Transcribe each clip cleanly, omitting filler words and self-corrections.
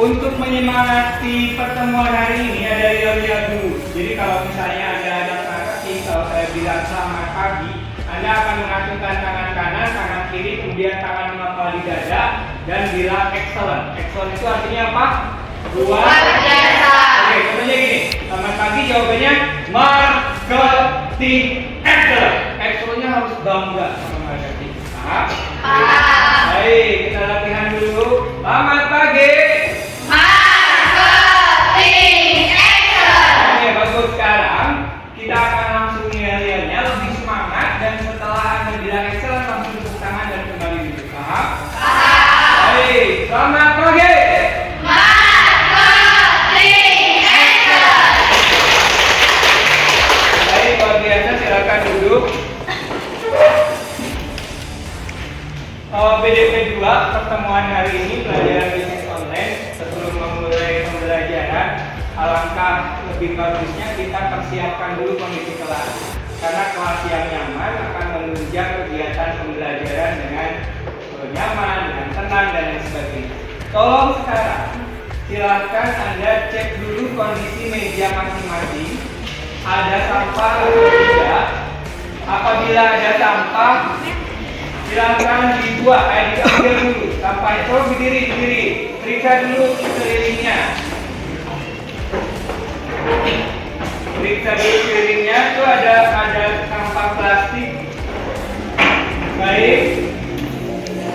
Untuk menyemangati pertemuan hari ini ada lihat dulu. Jadi kalau misalnya ada marketing, kalau saya bilang selamat pagi, Anda akan mengacungkan tangan kanan, tangan kiri, kemudian tangan mengepal di dada dan bilang excellent. Excellent itu artinya apa? Luar biasa. Oke, contohnya gini. Selamat pagi, jawabannya marketing excellent. Excellentnya harus bangga sama marketing. Paham? Baik, kita latihan dulu. Selamat pagi. Sekarang kita akan langsung nilainya lebih semangat dan setelah Anda bilang excellent langsung tepuk tangan dan kembali duduk. Paham? Baik, selamat pagi. Baik, luar biasa, silakan duduk. PDP 2 pertemuan hari ini pelajaran bisnis online. Sebelum memulai pembelajaran, alangkah lebih bagusnya kita persiapkan dulu kondisi kelas, karena kelas yang nyaman akan menunjang kegiatan pembelajaran dengan nyaman, dengan tenang dan lain sebagainya. Tolong sekarang silakan Anda cek dulu kondisi meja masing-masing, ada sampah atau tidak. Apabila ada sampah, silakan dibuang, diambil dulu sampahnya. Tolong berdiri, periksa dulu sekelilingnya. Periksa dulu sekelilingnya, itu ada sampah plastik. Baik.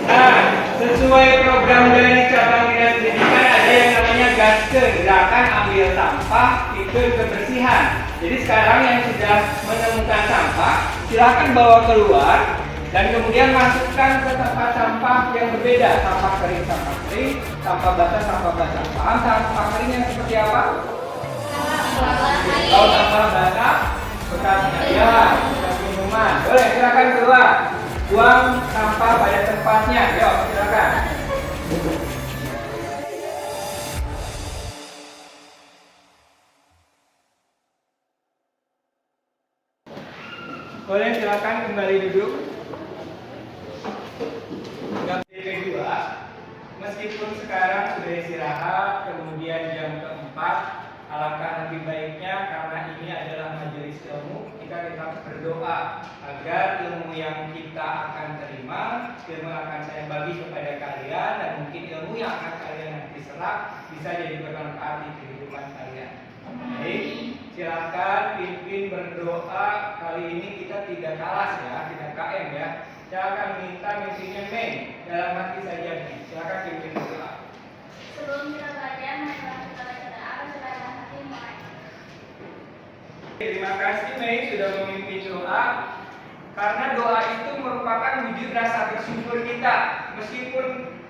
Nah, sesuai program dari cabang dinas pendidikan ada yang namanya GASKE, gerakan ambil sampah ikut kebersihan. Jadi sekarang yang sudah menemukan sampah, silakan bawa keluar dan kemudian masukkan ke tempat sampah yang berbeda. Sampah kering, sampah basah, Paham sampah kering yang seperti apa? Kalau sampah basah, bekas minuman. Boleh, silakan keluar. Buang sampah pada tempatnya. Yuk, silakan. Boleh, silakan kembali duduk. PDP 2, meskipun sekarang sudah istirahat, kemudian jam keempat, alangkah lebih baiknya karena ini adalah majelis ilmu, kita tetap berdoa agar ilmu yang kita akan terima, ilmu yang akan saya bagi kepada kalian, dan mungkin ilmu yang akan kalian nanti serap bisa jadi bermanfaat di kehidupan kalian. Baik, silakan pimpin berdoa. Kali ini kita tidak kelas ya, tidak KM ya. Saya akan minta mimpinya Mei dalam hati saja nih. Silakan pimpin berdoa. Sebelum kita belajar, masalah kita berdoa dalam hati mulai. Terima kasih Mei sudah memimpin doa. Karena doa itu merupakan wujud rasa bersyukur kita. Meskipun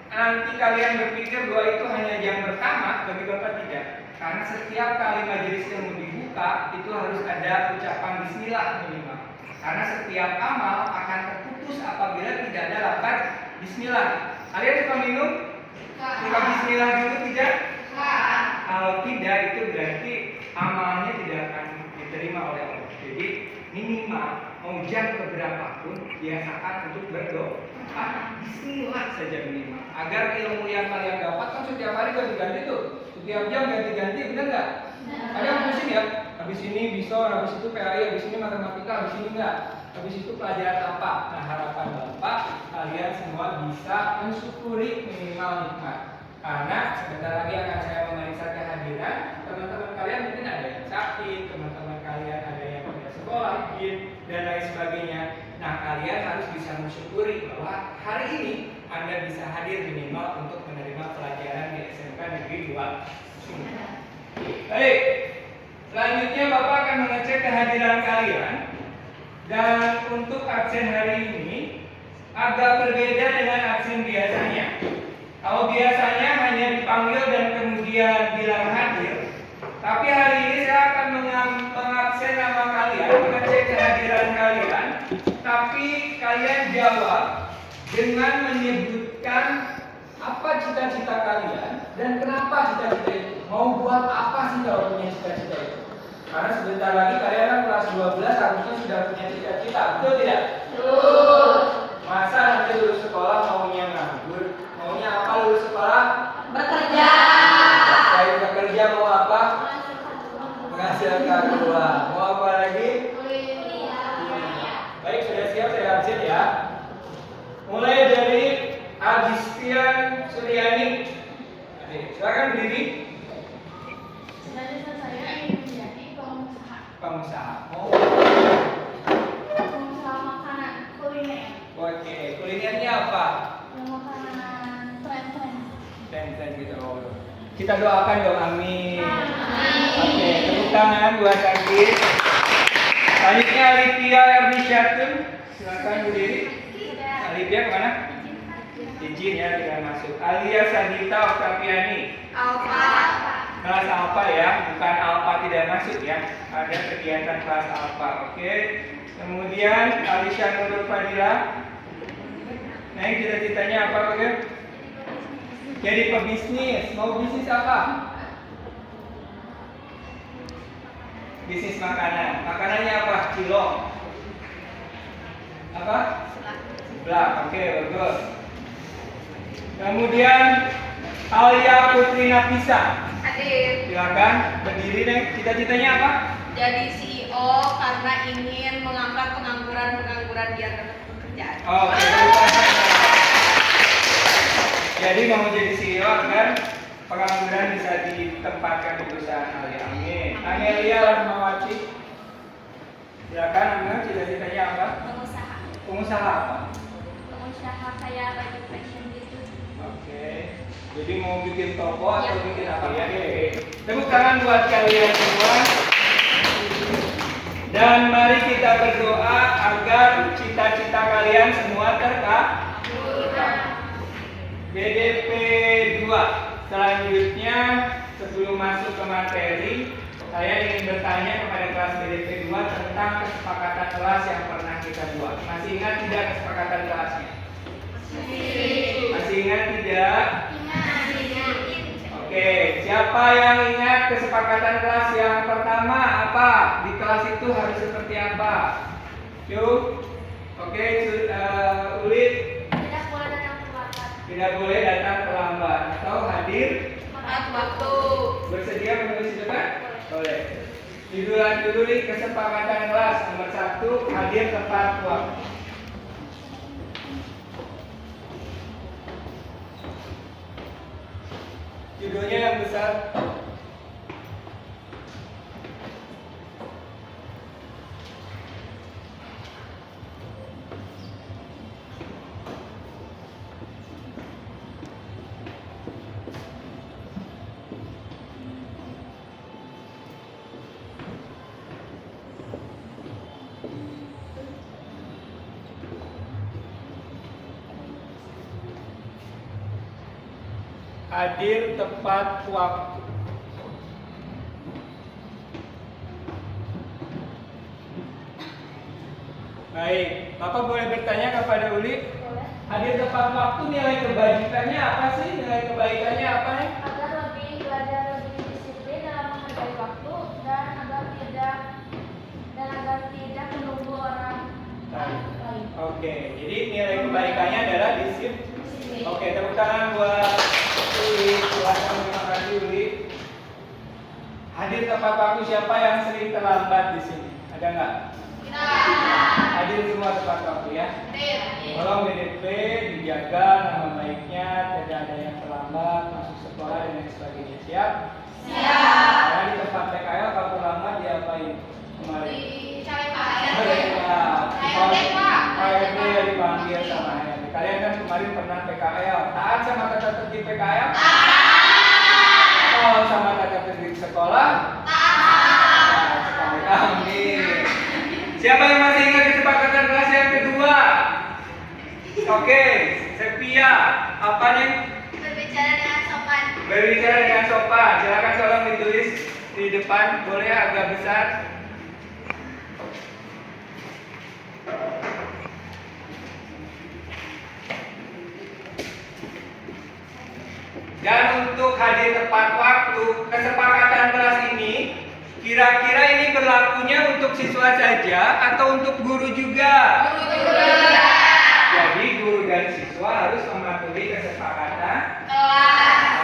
nanti kalian berpikir doa itu hanya jam pertama, bagi Bapak tidak. Karena setiap kali majelis ilmu dibuka, itu harus ada ucapan bismillah minimal. Karena setiap amal akan terputus apabila tidak ada lafaz bismillah. Kalian suka minum? Suka bismillah dulu tidak? Kalau tidak, itu berarti amalnya tidak akan diterima oleh Allah. Jadi minimal mau jam keberapapun biasakan untuk berdoa. Bismillah saja minimal. Agar ilmu yang kalian dapat kan setiap hari ganti-ganti tuh. Setiap jam ganti-ganti, benar nggak? Ada yang pusing ya? Habis ini bisa, habis itu PAI, habis ini matematika, habis ini enggak. Habis itu pelajaran apa? Nah, harapan Bapak kalian semua bisa mensyukuri minimal nikmat. Karena sebentar lagi akan saya memeriksa kehadiran teman-teman kalian, mungkin ada yang sakit, teman-teman kalian ada yang tidak sekolah, dan lain sebagainya. Nah, kalian harus bisa mensyukuri bahwa hari ini Anda bisa hadir minimal untuk menerima pelajaran di SMK Negeri 2. Baik, selanjutnya Bapak akan mengecek kehadiran kalian. Dan untuk absen hari ini agak berbeda dengan absen biasanya. Kalau biasanya hanya dipanggil dan kemudian bilang hadir, tapi hari ini saya akan mengabsen nama kalian, mengecek kehadiran kalian, tapi kalian jawab dengan menyebutkan apa cita-cita kalian dan kenapa cita-cita itu. Mau buat apa sih kalau punya cita-cita itu? Karena sebentar lagi kalian kan kelas 12 harusnya sudah punya cita-cita, betul tidak? Betul. Masa nanti lulus sekolah maunya nganggur? Maunya apa lulus sekolah? Bekerja. Agustian Suryani. Silakan berdiri. Cita-cita saya ingin menjadi pengusaha. Pengusaha. Oh. Pengusaha makanan kuliner. Oke, kulinernya apa? Makanan tren-tren. Tren-tren gitu. Oh. Kita doakan dong, amin. Amin. Oke, tepuk tangan buat Agis. Selanjutnya Alivia Ernisyatun. Silakan berdiri. Alivia kemana? Izin ya, tidak masuk. Alia Sadita Oktaviani. Alfa. Kelas Alfa ya, bukan Alfa tidak masuk ya. Ada kegiatan kelas Alfa, oke. Kemudian Alisha Nurul Fadila. Nah, cita-citanya apa, Oke? Jadi pebisnis. Mau bisnis apa? Bisnis makanan. Makanannya apa? Cilok. Apa? Seblak. Oke, bagus. Kemudian Alia Putri Napisa. Hadir. Silakan berdiri nih. Cita-citanya apa? Jadi CEO karena ingin mengangkat pengangguran di antara pekerjaan. Oke. Jadi mau jadi CEO agar pengangguran bisa ditempatkan di perusahaan Alia. Amin. Amelia Rahmawati. Silakan, Amelia. Cita-citanya apa? Pengusaha. Pengusaha apa? Pengusaha kayak baju fashion gitu. Oke. Jadi mau bikin toko atau bikin apa ya? Oke. Tepuk tangan buat kalian semua. Dan mari kita berdoa agar cita-cita kalian semua terkabul. BDP 2. Selanjutnya sebelum masuk ke materi, saya ingin bertanya kepada kelas BDP 2 tentang kesepakatan kelas yang pernah kita buat. Masih ingat tidak kesepakatan kelasnya? Masih ingat tidak? Oke, siapa yang ingat kesepakatan kelas yang pertama? Apa? Di kelas itu harus seperti apa? Yuk. Oke, Ulit. Tidak boleh datang terlambat. Tidak boleh datang terlambat atau hadir Tepat waktu. bersedia menulis di depan? Boleh. Judulan dulu nih kesepakatan kelas nomor 1, hadir tepat waktu. Judulnya yang besar. Hadir tepat waktu. Baik, Bapak boleh bertanya kepada Uli? Boleh. Hadir tepat waktu nilai kebaikannya apa sih? Nilai kebaikannya apa ya? Agar lebih belajar lebih disiplin dalam menghargai waktu dan agar tidak menunggu orang lain. Oke, jadi nilai kebaikannya adalah disiplin. Oke, tepuk tangan buat Uli. Silakan, terima kasih Uli. Hadir tepat waktu, siapa yang sering terlambat di sini? Ada nggak? Hadir semua tepat waktu ya. Tolong BDP dijaga nama baiknya, tidak ada yang terlambat masuk sekolah dan lain sebagainya. Siap? Siap. Karena di tempat PKL kalau terlambat diapain kemarin? Dicari Pak Pak RT dipanggil sama HRD. Kalian kan kemarin pernah PKL. Taat sama tata tertib PKL? Taat sama tata tertib sekolah? Taat sekali. Amin. Siapa yang masih ingat kesepakatan kelas yang kedua? Oke, Sepia. Apa nih? Berbicara dengan sopan. Berbicara dengan sopan. Silakan tolong ditulis di depan. Boleh agak besar. Dan untuk hadir tepat waktu, kesepakatan kelas ini kira-kira ini berlakunya untuk siswa saja atau untuk guru juga? Jadi guru dan siswa harus mematuhi kesepakatan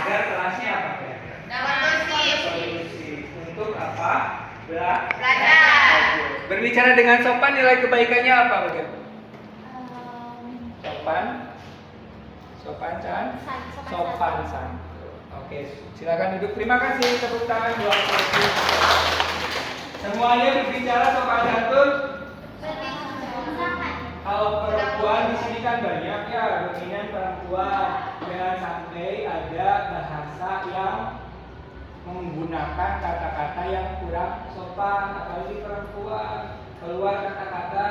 agar kelasnya apa kira-kira? Kondusif. Untuk apa? Belajar. Berbicara dengan sopan, nilai kebaikannya apa, Bapak? Sopan. sopan santun. Oke, silakan duduk. Terima kasih, tepuk tangan buat Sophie. Semuanya berbicara sopan santun. Kalau perempuan di sini kan banyak ya, dominan perempuan. Jangan sampai ada bahasa yang menggunakan kata-kata yang kurang sopan, apalagi perempuan. Keluar kata-kata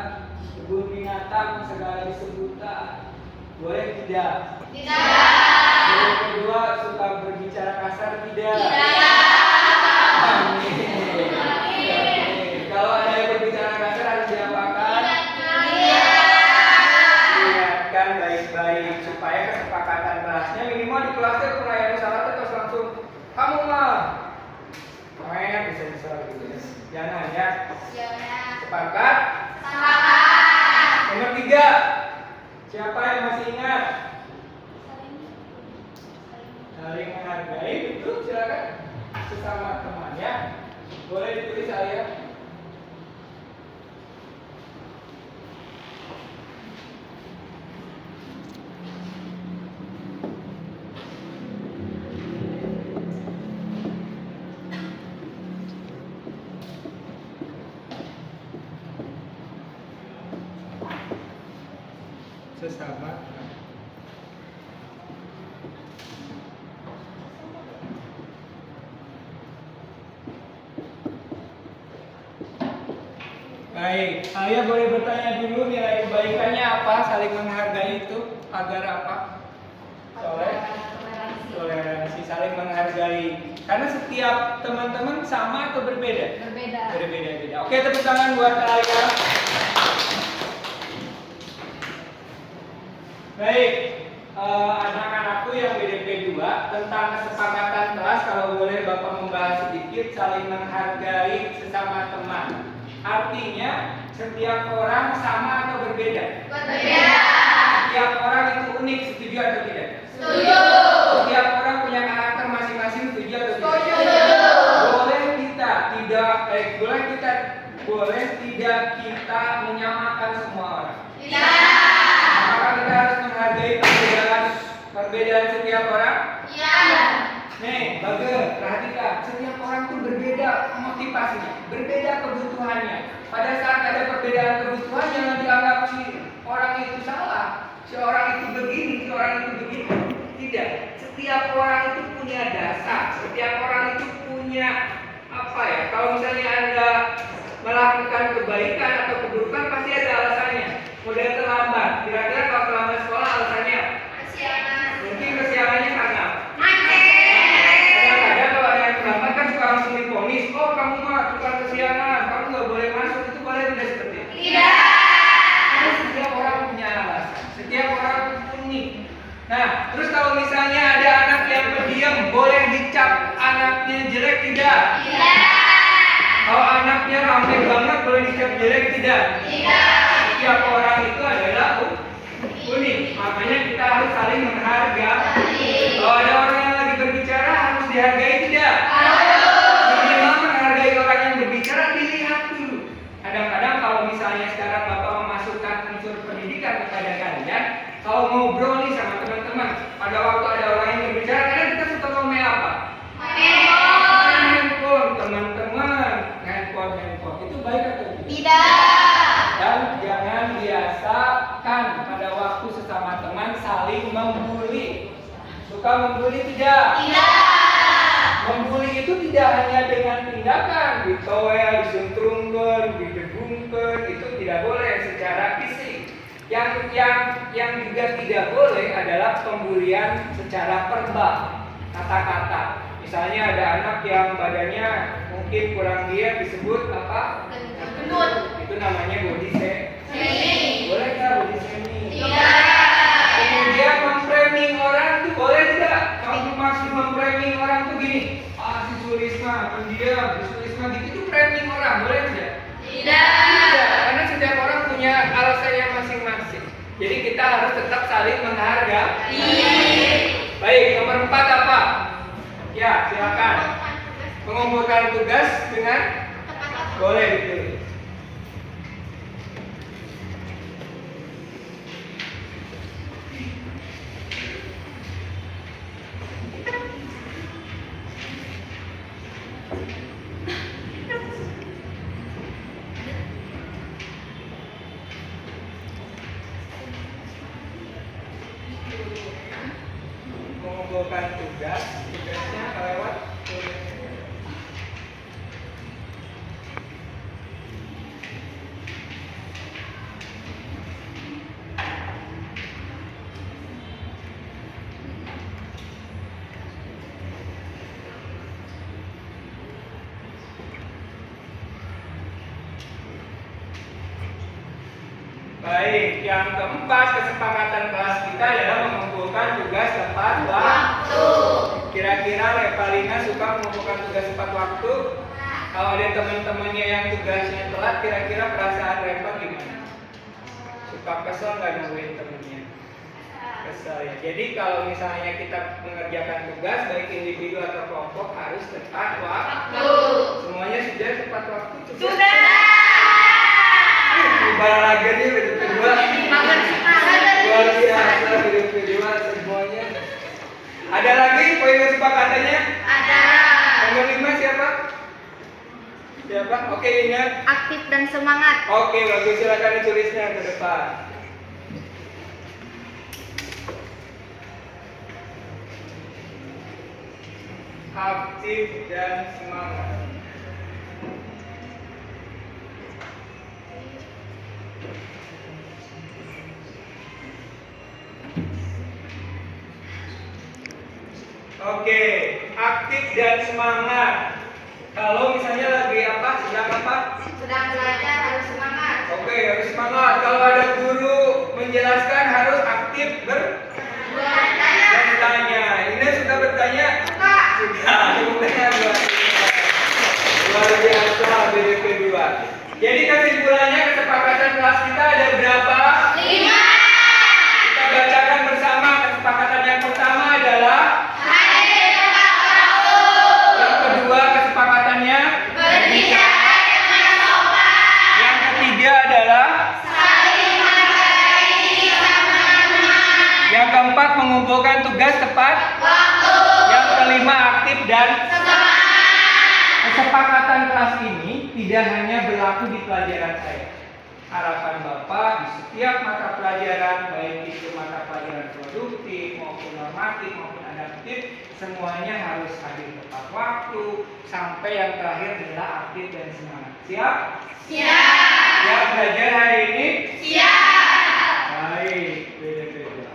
kebun binatang segala disebutan. Boleh tidak? Yang kedua, suka berbicara kasar tidak? Amin. Kalau ada yang berbicara kasar harus diapakan? Ingatkan baik-baik supaya kesepakatan kelasnya minimal di kelasnya perayaan salah terus langsung kamu mah. Bisa gitu ya. Jangan ya. Sepakat? Nomor 3. Siapa yang masih ingat? Saling menghargai, betul, silakan. Sesama temannya. Boleh ditulis saya. Sesama. Baik, Ayah boleh bertanya dulu nilai kebaikannya apa? Saling menghargai itu agar apa? Toleransi, saling menghargai. Karena setiap teman-teman sama atau berbeda? Berbeda-beda. Oke, tepuk tangan buat Ayah. Baik, anak-anakku yang BDP 2 tentang kesepakatan kelas, kalau boleh Bapak membahas sedikit, saling menghargai sesama teman. Artinya setiap orang sama atau berbeda? Berbeda. Setiap orang itu unik, setuju atau tidak? Setuju. Setiap orang punya karakter masing-masing, setuju atau tidak? Setuju. Boleh tidak kita menyamakan semua orang? Tidak. Apakah kita harus menghargai perbedaan setiap orang? Iya. Nih, bagus, perhatikan. Setiap orang itu berbeda motivasinya, berbeda kebutuhannya. Pada saat ada perbedaan kebutuhan, jangan dianggap si orang itu salah, si orang itu begini, si orang itu begini. Tidak. Setiap orang itu punya dasar. Setiap orang itu punya apa ya? Kalau misalnya Anda melakukan kebaikan atau keburukan, pasti ada alasannya. Model terlambat. Kira-kira kalau terlambat sekolah alasannya? Kesiangan. Mungkin kesiangannya karena Macet. kadang-kadang kalau ada yang terlambat kan suka langsung diponis, oh kamu mah tukang kesiangan, kamu nggak boleh masuk. Itu boleh tidak seperti itu? Tidak. Karena setiap orang punya alasan, setiap orang unik. Nah, terus kalau misalnya ada anak yang pendiam, boleh dicap anaknya jelek tidak? Tidak. Kalau anaknya ramai banget, boleh dicap jelek tidak? Tidak. Setiap orang itu adalah unik, makanya kita harus saling menghargai. Kalau ada orang yang lagi berbicara, harus dihargai tidak? Minimal menghargai orang yang berbicara, dilihat dulu. Kadang-kadang kalau misalnya sekarang Bapak memasukkan unsur pendidikan kepada kalian, kalau ngobrol nih sama teman-teman, pada waktu ada orang yang berbicara, kadang kita suka ngomel apa? Handphone, teman-teman, handphone. Itu baik atau tidak? Tidak. Dan jangan biasakan pada waktu sesama teman saling membuli. Suka membuli tidak? Tidak. Membuli itu tidak hanya dengan tindakan, ditowel, disentrungkan, didegungkan, itu tidak boleh secara fisik. Yang juga tidak boleh adalah pembulian secara verbal, kata-kata. Misalnya ada anak yang badannya mungkin kurang giat, disebut apa? Gendut. Itu namanya body shaming. Boleh nggak body shaming? Tidak. Kemudian memframing orang tuh boleh tidak? Kamu masih memframing orang tuh gini, si Sulisma pendiam, si Sulisma gitu, itu framing orang, boleh tidak? Tidak. Tidak, karena setiap orang punya alasannya masing-masing. Jadi kita harus tetap saling menghargai. Baik, nomor 4 apa? Ya, silakan. Mengumpulkan tugas dengan boleh ditulis. mengumpulkan tugasnya lewat Baik, yang keempat kesepakatan kelas kita adalah mengumpulkan tugas tepat waktu. Kira-kira Revalina suka mengumpulkan tugas tepat waktu? Kalau ada teman-temannya yang tugasnya telat, kira-kira perasaan Reva gimana? Suka kesel nggak nungguin temennya? Kesel ya. Jadi kalau misalnya kita mengerjakan tugas baik individu atau kelompok harus tepat waktu. Semuanya sudah tepat waktu? Sudah. Baralagannya video kedua. Luar biasa video kedua semuanya. Ada lagi poin kesepakatannya? Ada. Nomor 5 siapa? Siapa? Oke, ingat. Aktif dan semangat. Oke, bagus, silakan ditulisnya ke depan. Aktif dan semangat. Oke, aktif dan semangat. Kalau misalnya lagi apa? Sedang apa? Sedang belajar harus semangat. Oke, harus semangat. Kalau ada guru menjelaskan harus aktif bertanya. Ini sudah bertanya? Sudah. Bukannya luar biasa BDP 2. Jadi kesimpulannya kesepakatan kelas kita ada berapa? 5. Kita bacakan bersama. Kesepakatan yang pertama adalah yang kedua kesepakatannya Berbicara dengan sopan. yang ketiga adalah Saling menghargai sama teman. yang keempat mengumpulkan tugas tepat Waktu. yang kelima aktif dan Semangat. kesepakatan kelas ini tidak hanya berlaku di pelajaran saya. Harapan Bapak di setiap mata pelajaran, baik itu mata pelajaran produktif maupun normatif maupun adaptif, semuanya harus hadir tepat waktu sampai yang terakhir adalah aktif dan semangat. Siap? Siap. Siap belajar hari ini? Siap. Baik, beda-beda.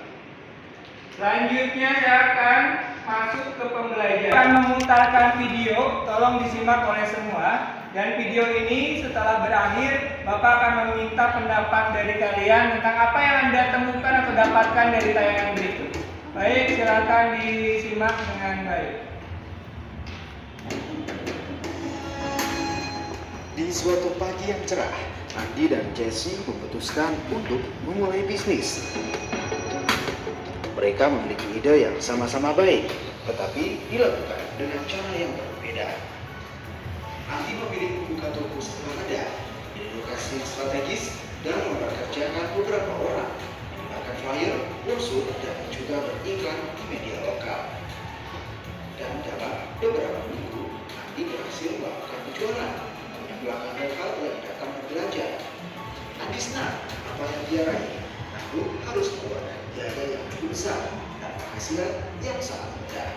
Selanjutnya saya akan masuk ke pembelajaran. Akan memutarkan video, tolong disimak oleh semua. Dan video ini setelah berakhir, Bapak akan meminta pendapat dari kalian tentang apa yang Anda temukan atau dapatkan dari tayangan berikut. Baik, silakan disimak dengan baik. Di suatu pagi yang cerah, Andi dan Jessie memutuskan untuk memulai bisnis. Mereka memiliki ide yang sama-sama baik, tetapi dilakukan dengan cara yang berbeda. Andi memilih membuka toko sederhana di lokasi yang strategis dan mempekerjakan beberapa orang, menyebarkan flyer, brosur, dan juga beriklan di media lokal. Dan dalam beberapa minggu, Andi berhasil melakukan penjualan. Belakang lokal yang datang berbelanja. Andi senang apa yang dia raih, namun harus mengeluarkan biaya yang cukup besar dan penghasilan yang sangat rendah.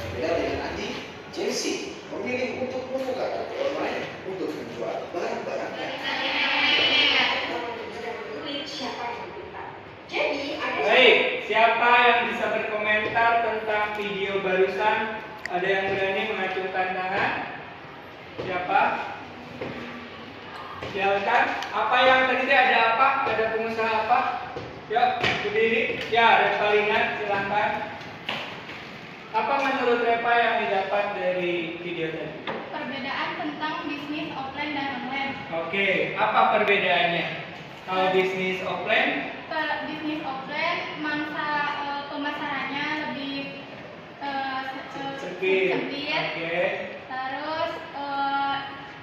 Berbeda dengan Andi, Jessie memilih untuk membuka toko online untuk menjual barang-barangnya. Baik, siapa yang bisa berkomentar tentang video barusan? Ada yang berani mengacungkan tangan? Siapa? Silakan. Apa yang tadi ada apa? Ada pengusaha apa? Yuk, berdiri. Ya, Revalina, silakan. Apa menurut Reva yang didapat dari video tadi? Perbedaan tentang bisnis offline dan online. Oke, apa perbedaannya? Kalau bisnis offline? Bisnis offline mangsa pemasarannya lebih Sempit. Oke. Terus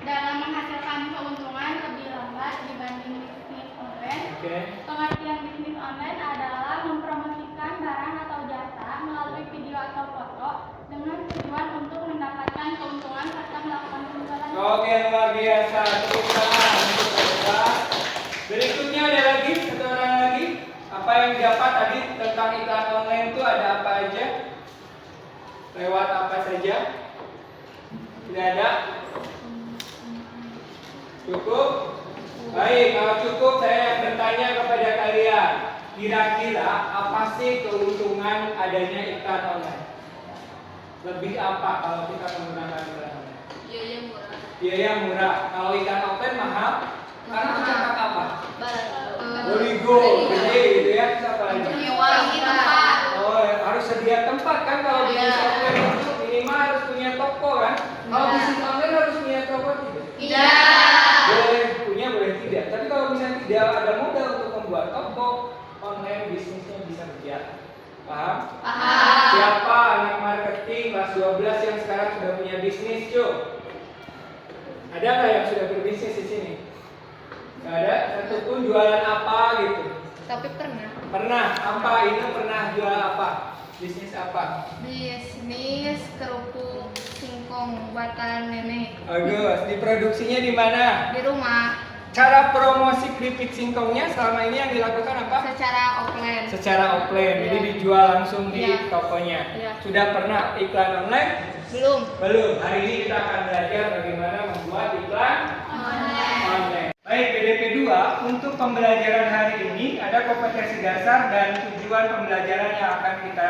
dalam menghasilkan keuntungan lebih lambat dibanding bisnis online. Oke. Pengertian bisnis online adalah mempromosikan barang atau jasa melalui video atau foto dengan tujuan untuk mendapatkan keuntungan serta melakukan penjualan. Oke, luar biasa. Tepuk tangan untuk Reva. Berikutnya ada lagi, satu orang lagi. Apa yang didapat tadi tentang iklan online itu ada apa aja? Lewat apa saja? Tidak ada? Cukup? Baik, kalau cukup saya bertanya kepada kalian. Kira-kira apa sih keuntungan adanya iklan online? Lebih apa kalau kita menggunakan iklan online? Biaya murah. Biaya murah. Kalau iklan offline mahal? Karena mencatat apa? Boligo, gede gitu ya. Terus apa lagi? Menyewahi tempat. Oh, harus sedia tempat kan kalau bisnis offline itu minimal harus punya toko kan? Kalau bisnis online harus punya toko tidak? Iya. Boleh punya, boleh tidak. Tapi kalau misalnya tidak ada modal untuk membuat toko, online bisnisnya bisa berjalan. Paham? Paham. Siapa anak marketing kelas 12 yang sekarang sudah punya bisnis, Cuk? Ada nggak yang sudah berbisnis di sini? Nggak ada? Satu pun jualan apa gitu? Tapi pernah. Pernah? Apa? Ini pernah jual apa? Bisnis apa? Bisnis kerupuk singkong buatan nenek Bagus. Diproduksinya di mana? di rumah Cara promosi keripik singkongnya selama ini yang dilakukan apa? secara offline. Secara offline, jadi Iya. dijual langsung di Iya. tokonya. Iya. Sudah pernah iklan online? Belum. Belum. Hari ini kita akan belajar bagaimana membuat iklan online. Baik, PDP 2 untuk pembelajaran hari ini ada kompetensi dasar dan tujuan pembelajaran yang akan kita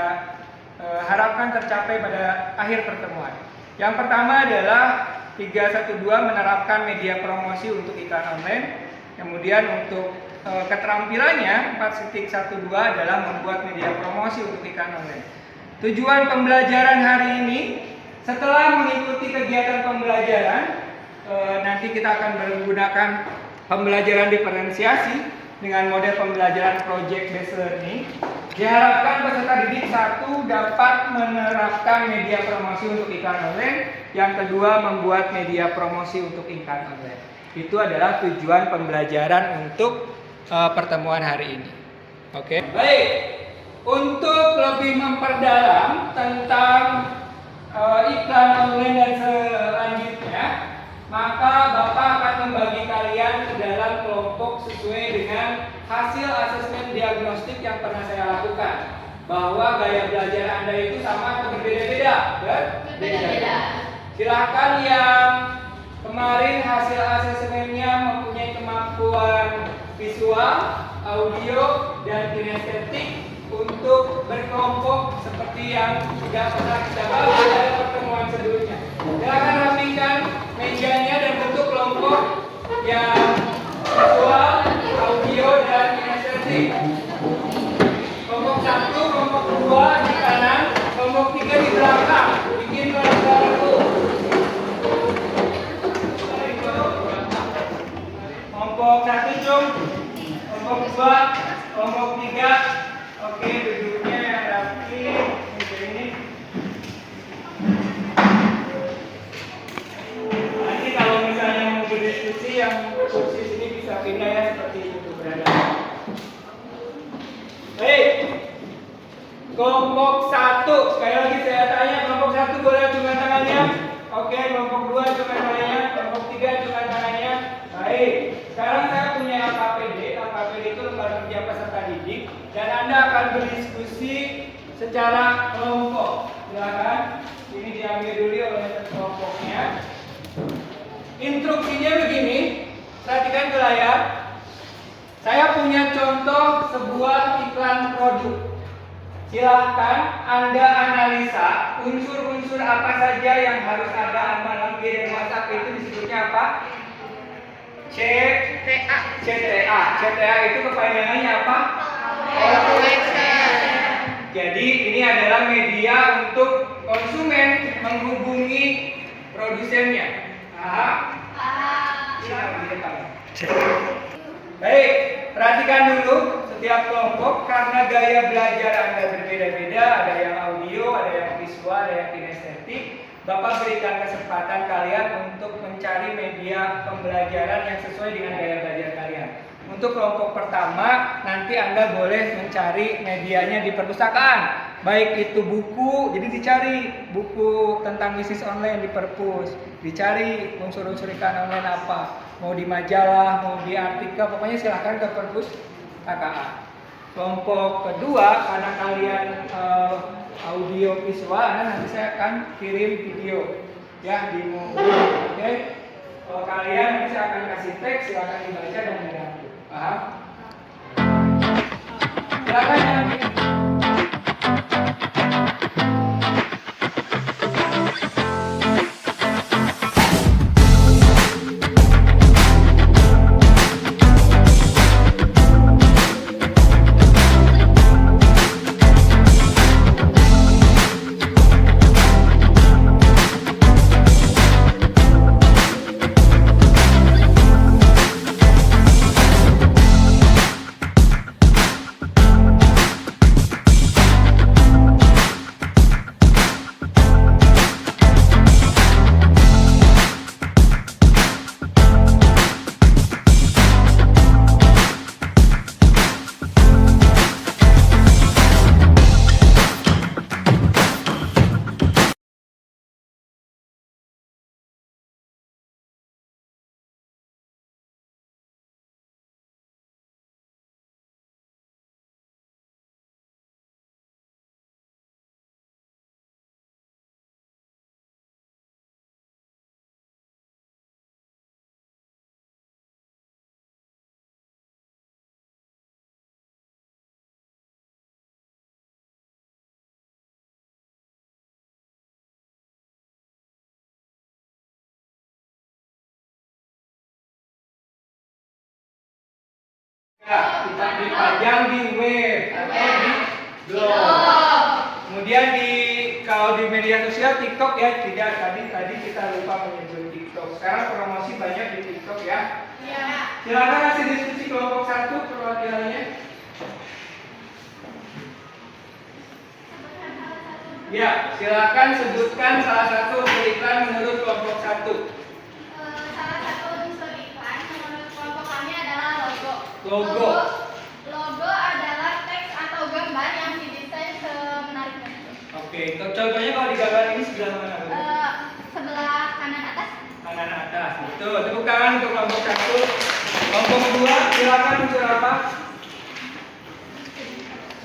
harapkan tercapai pada akhir pertemuan. Yang pertama adalah 312 menerapkan media promosi untuk iklan online. Kemudian untuk keterampilannya 4.12 adalah membuat media promosi untuk iklan online. Tujuan pembelajaran hari ini setelah mengikuti kegiatan pembelajaran nanti kita akan menggunakan pembelajaran diferensiasi dengan model pembelajaran project based learning. Diharapkan peserta didik 1 dapat menerapkan media promosi untuk iklan online, yang kedua membuat media promosi untuk iklan online. Itu adalah tujuan pembelajaran untuk pertemuan hari ini. Oke. Baik. Untuk lebih memperdalam tentang iklan online dan selanjutnya, maka Bapak akan membagi kalian ke dalam kelompok sesuai dengan hasil asesmen diagnostik yang pernah saya lakukan. Bahwa gaya belajar Anda itu sama atau berbeda-beda? Berbeda. Silakan yang kemarin hasil asesmennya mempunyai kemampuan visual, audio, dan kinestetik untuk berkelompok seperti yang sudah pernah kita bahas pada pertemuan sebelumnya. Silakan rapikan mejanya dan bentuk kelompok yang visual, audio, dan kinestetik. Kelompok 1, kelompok 2 di kanan, kelompok 3 di belakang. Bikin bareng-bareng. Kelompok 1 cung, kelompok 2, kelompok 3. Oke, duduknya yang rapi. Ini. Nanti kalau misalnya mau berdiskusi, yang kursi sini bisa pindah ya seperti itu berada. Baik. Kelompok 1, sekali lagi saya tanya, kelompok 1 boleh acungkan tangannya? Oke, kelompok 2 acungkan tangannya, kelompok 3 acungkan tangannya. Baik. Sekarang saya punya LKPD. LKPD itu lembaga kerja peserta didik, dan Anda akan berdiskusi secara kelompok. Silakan. Ini diambil dulu oleh kelompoknya. Instruksinya begini. Perhatikan ke layar. Saya punya contoh sebuah iklan produk. Silahkan Anda analisa unsur-unsur apa saja yang harus ada. Amalan G dan WhatsApp itu disebutnya apa? CTA itu kepanjangannya apa? Jadi ini adalah media untuk konsumen menghubungi produsennya. Paham? Baik, perhatikan dulu setiap kelompok karena gaya belajar Anda berbeda-beda, ada yang audio, ada yang visual, ada yang kinestetik. Bapak berikan kesempatan kalian untuk mencari media pembelajaran yang sesuai dengan gaya belajar kalian. Untuk kelompok pertama, nanti Anda boleh mencari medianya di perpustakaan. Baik itu buku, jadi dicari buku tentang bisnis online di perpus. Dicari unsur-unsur iklan online apa. Mau di majalah, mau di artikel, pokoknya silahkan ke perpus KKA. Kelompok kedua, karena kalian audio visual, nanti saya akan kirim video ya di mobil. Oke. Kalau kalian nanti saya akan kasih teks, silakan dibaca dan dibantu. Paham? Silakan yang ya, kita dipajang di web atau di blog. Kemudian kalau di media sosial TikTok ya tidak, tadi kita lupa menyebut TikTok. Sekarang promosi banyak di TikTok ya. Iya. Silakan kasih diskusi kelompok 1 perwakilannya. Ya, silakan sebutkan salah satu unsur iklan menurut kelompok 1. Salah satu unsur iklan menurut kelompok kami adalah logo. Logo. Logo adalah teks atau gambar yang didesain semenarik mungkin. Oke, contohnya kalau di gambar ini sebelah mana? Bu? Sebelah kanan atas. Kanan atas. Betul. Tepuk tangan untuk kelompok 1. Kelompok 2, silakan unsur apa?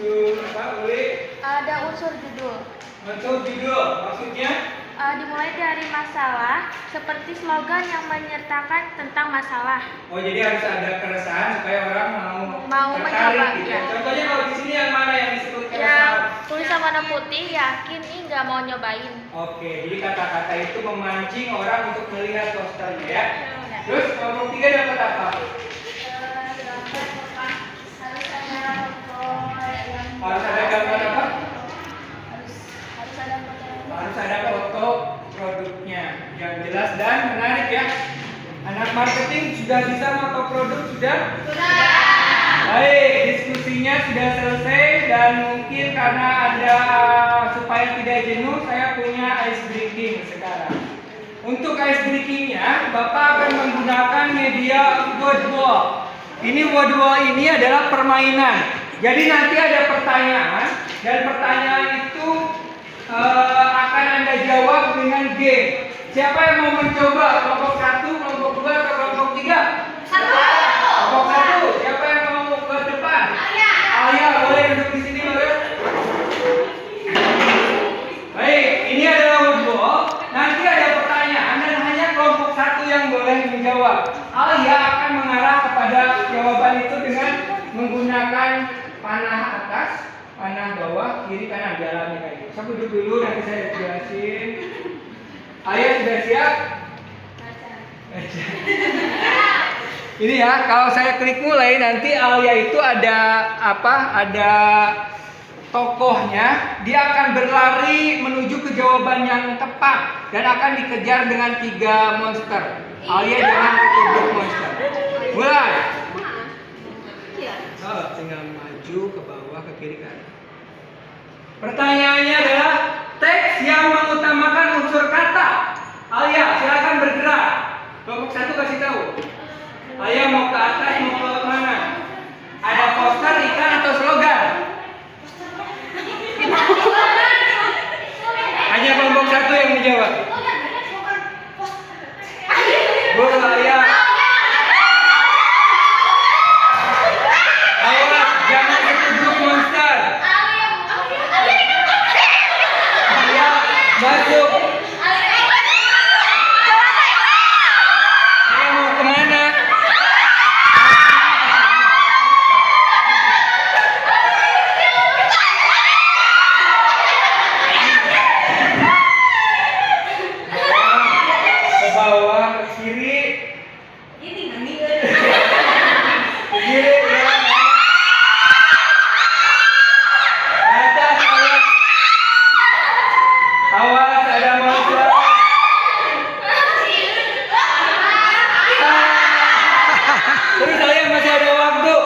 Unsur apa? Uli? Ada unsur judul. Unsur judul. Maksudnya? Dimulai dari masalah, seperti slogan yang menyertakan tentang masalah. Oh, jadi harus ada keresahan supaya orang Mau tertarik mencoba, gitu. ya. Contohnya kalau di sini yang mana yang disebut Ya, keresahan? tulisan warna putih, yakin nih nggak mau nyobain. Oke, jadi kata-kata itu memancing orang untuk melihat posternya ya. Terus kelompok 3 dapat apa? Harus ada gambar apa? Harus ada foto produknya yang jelas dan menarik ya. Anak marketing sudah bisa foto produk sudah? Baik, diskusinya sudah selesai dan mungkin karena ada supaya tidak jenuh saya punya ice breaking sekarang. Untuk ice breakingnya, Bapak akan menggunakan media word wall. Ini word wall ini adalah permainan. Jadi nanti ada pertanyaan dan pertanyaan itu akan Anda jawab dengan game. Siapa yang mau mencoba? Kelompok 1, kelompok 2, atau kelompok 3? Kelompok 1. Siapa yang mau ke depan? Alia, boleh duduk di sini, boleh? Baik, ini adalah wordball. Nanti ada pertanyaan dan hanya kelompok 1 yang boleh menjawab. Alia akan mengarah kepada jawaban itu dengan menggunakan panah atas, panah bawah, kiri kanan, jalannya kayak gitu. Saya duduk dulu, nanti saya jelasin. Alia sudah siap? Ini ya, kalau saya klik mulai nanti Alia itu ada apa? Ada tokohnya, dia akan berlari menuju ke jawaban yang tepat dan akan dikejar dengan 3 monster. Alia jangan ketubruk monster. Mulai. Oh, tinggal maju ke bawah, ke kiri kanan. Pertanyaannya adalah teks yang mengutamakan unsur kata. Alia, silakan bergerak. Kelompok 1 kasih tahu. Alia mau ke atas, mau ke mana? Ada poster, iklan, atau slogan? Hanya kelompok 1 yang menjawab. Bu, Alia. Awas, jangan ketubruk monster. Masuk. Saya mau kemana? Ke bawah, ke kiri. Ini nani. Ke kiri, ya. Atas, awas. Awas, ada monster. Terus saya masih ada waktu.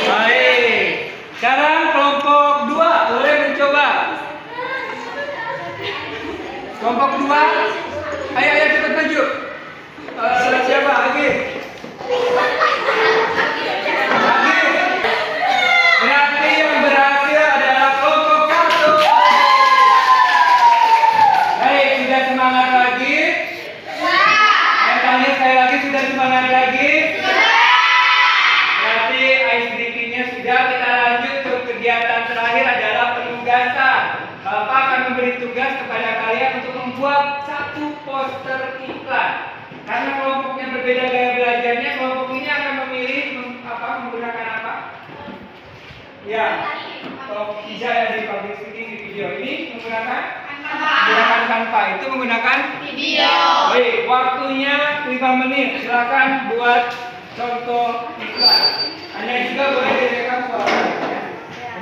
Baik. Sekarang kelompok 2 boleh mencoba. Kelompok 2. Ayo cepat maju. Siapa? Agi. Berarti yang berhasil adalah kelompok 1. Baik, sudah semangat lagi? Saya tanya sekali lagi, sudah semangat lagi? Berarti ice breaking-nya sudah. Kita lanjut ke kegiatan terakhir adalah penugasan. Bapak akan memberi tugas kepada kalian untuk membuat satu poster iklan. Karena kelompoknya berbeda gaya belajarnya, kelompok ini akan memilih menggunakan apa? Ya, kalau bisa ya di public speaking di video ini menggunakan Canva. Itu menggunakan video. Baik, waktunya 5 menit. Silakan buat contoh iklan. Anda juga boleh direkam suaranya.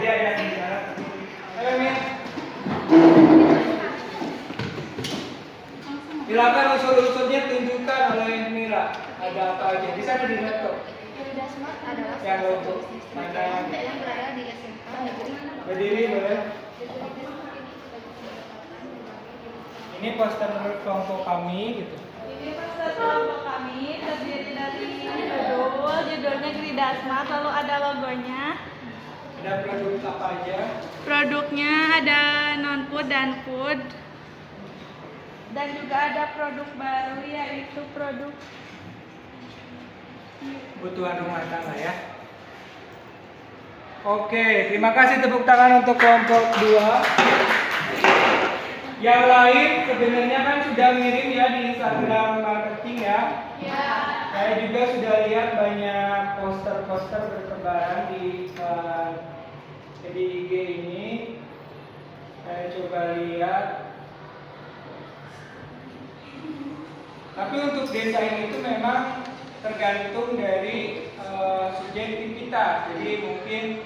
Jadi ada yang bicara. Ayo, Mir. Silakan unsur-unsurnya tunjukkan oleh Mira. Ada apa aja? Di sana di laptop. Yang untuk mana? yang berada di SMK negeri Berdiri boleh. Ini poster kelompok kami gitu. Ini poster kelompok kami terdiri dari judulnya Gridasmart, lalu ada logonya. Ada produk apa aja? Produknya ada non-food dan food. Dan juga ada produk baru yaitu produk Kebutuhan rumah tangga ya. Oke, terima kasih tepuk tangan untuk kelompok 2. Yang lain sebenarnya kan sudah ngirim ya di Instagram marketing ya. Saya juga sudah lihat banyak poster-poster bertebaran di IG ini. Saya coba lihat. Tapi untuk desain itu memang tergantung dari subjektivitas. Jadi mungkin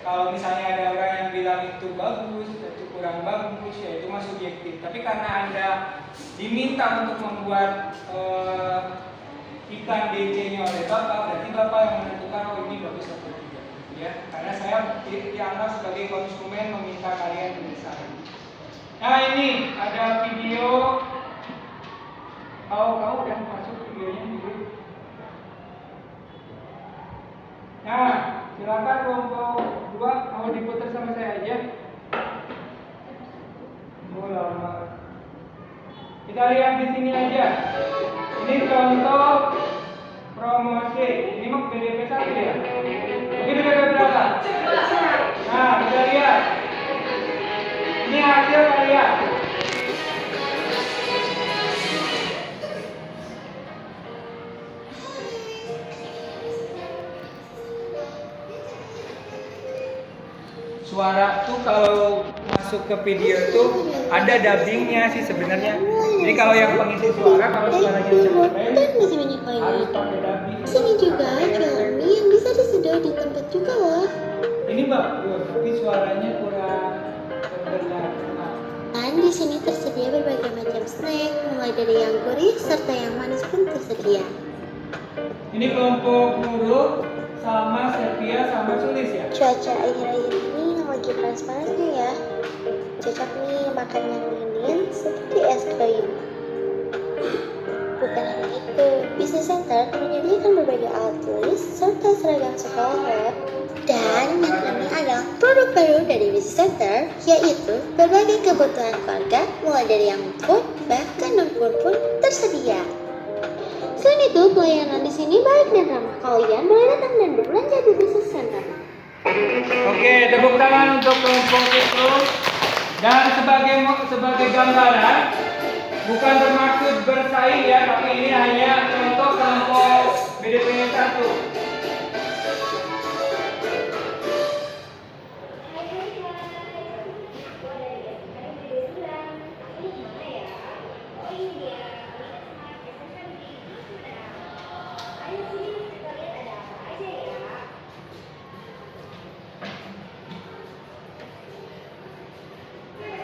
kalau misalnya ada orang yang bilang itu bagus, itu kurang bagus, ya itu mah subjektif. Tapi karena Anda diminta untuk membuat iklan DC-nya oleh Bapak, berarti Bapak yang menentukan oh ini bagus atau tidak. Ya, karena saya dianggap sebagai konsumen meminta kalian mendesain. Nah ini ada video. Kau udah masuk videonya dulu. Nah, silakan kelompok 2 mau diputar sama saya aja. Lama. Kita lihat di sini aja. Ini contoh promosi. Ini mau PDP 1 ya? Ini PDP berapa? Nah, kita lihat. Ini hasil kalian. Suara tuh kalau masuk ke video tuh ada dubbingnya sih sebenarnya. Jadi kalau yang pengisi suara kalau suaranya cewek masih banyak lagi. harus pakai dubbing. Sini juga jual mie yang bisa diseduh di tempat juga loh. Ini bagus, tapi suaranya kurang terdengar. Dan di sini tersedia berbagai macam snack, mulai dari yang gurih serta yang manis pun tersedia. Ini kelompok Nurul sama Sepia sama Sulis ya. Cuaca akhir-akhir ini yang lagi panas-panasnya ya. Cocok nih makan yang dingin seperti es krim. Bukan hanya itu, Business Center menyediakan berbagai alat tulis serta seragam sekolah loh. Dan yang ini adalah produk baru dari Busy Center, yaitu berbagai kebutuhan keluarga, mulai dari yang food, bahkan non-food pun tersedia. Selain itu, pelayanan di sini baik dan ramah. Kalian boleh datang dan berbelanja di Busy Center. Oke, tepuk tangan untuk kelompok itu. Dan sebagai gambaran, bukan bermaksud bersaing ya, tapi ini hanya contoh kelompok BDP 1.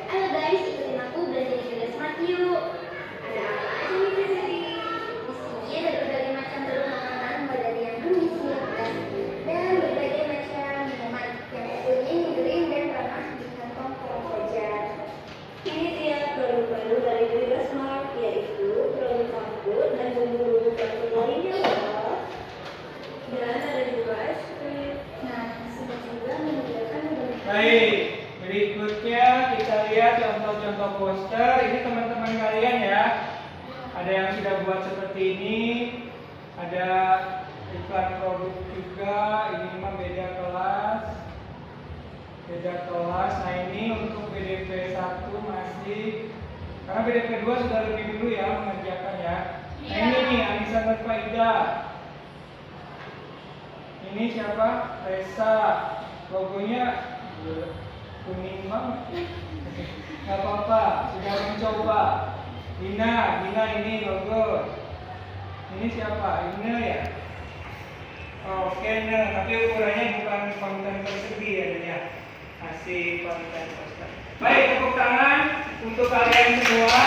Halo guys, ikutin aku belanja di Gila Smart yuk. Ada apa aja nih di sini? Di sini ada berbagai macam produk makanan, mulai dari yang bergizi, dan berbagai macam minuman yang hasilnya green dan ramah di kantong para pelajar. Ini dia produk baru dari Gila Smart, yaitu produk campur dan bumbu-bumbu campur lainnya loh. Dan ada juga es krim. Nah, sudah juga menyediakan berbagai Baik, berikutnya kita lihat contoh-contoh poster. Ini teman-teman kalian ya. Ada yang sudah buat seperti ini. Ada iklan produk juga. Ini mah beda kelas. Beda kelas. Nah ini untuk BDP 1 masih. Karena BDP 2 sudah lebih dulu ya mengerjakan ya. Nah ini nih Anissa Nurfaida. Ini siapa? Resa. Logonya kuning banget. Gak apa-apa, sudah mencoba. Dina ini logo. Ini siapa? Ine ya? Oke, tapi ukurannya bukan konten persegi ya, ya. Masih konten poster. Baik, tepuk tangan untuk kalian semua.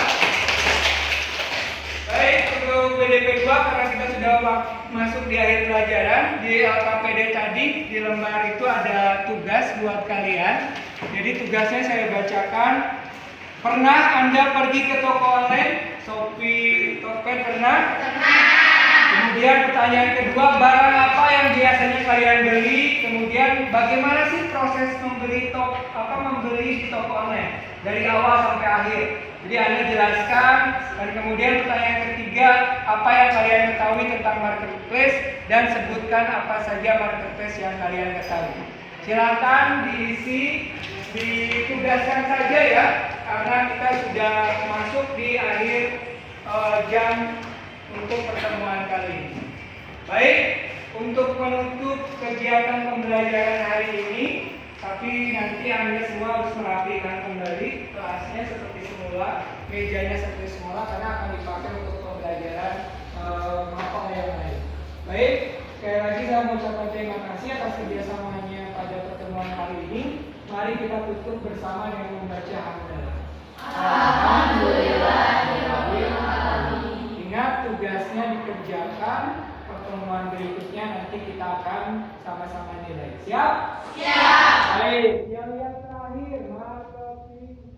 Baik, untuk BDP 2 karena kita sudah masuk di akhir pelajaran, di LKPD tadi di lembar itu ada tugas buat kalian. Jadi tugasnya saya bacakan. Pernah Anda pergi ke toko online? Shopee, Tokped pernah? Kemudian pertanyaan kedua, barang apa yang biasanya kalian beli? Kemudian bagaimana sih proses membeli di toko online dari awal sampai akhir? Jadi Anda jelaskan. Dan kemudian pertanyaan ketiga, apa yang kalian ketahui tentang marketplace dan sebutkan apa saja marketplace yang kalian ketahui. Silakan diisi, ditugaskan saja ya, karena kita sudah masuk di akhir jam untuk pertemuan kali ini. Baik, untuk menutup kegiatan pembelajaran hari ini, tapi nanti Anda semua harus merapikan kembali kelasnya seperti semula, mejanya seperti semula, karena akan dipakai untuk pembelajaran mata yang lain. Baik, sekali lagi saya mengucapkan terima kasih atas kerjasamanya pada pertemuan kali ini. Mari kita tutup bersama dengan membaca hamdalah. Ingat tugasnya dikerjakan. Pertemuan berikutnya nanti kita akan sama-sama nilai. Siap? Siap. Baik, yang terakhir, marketing.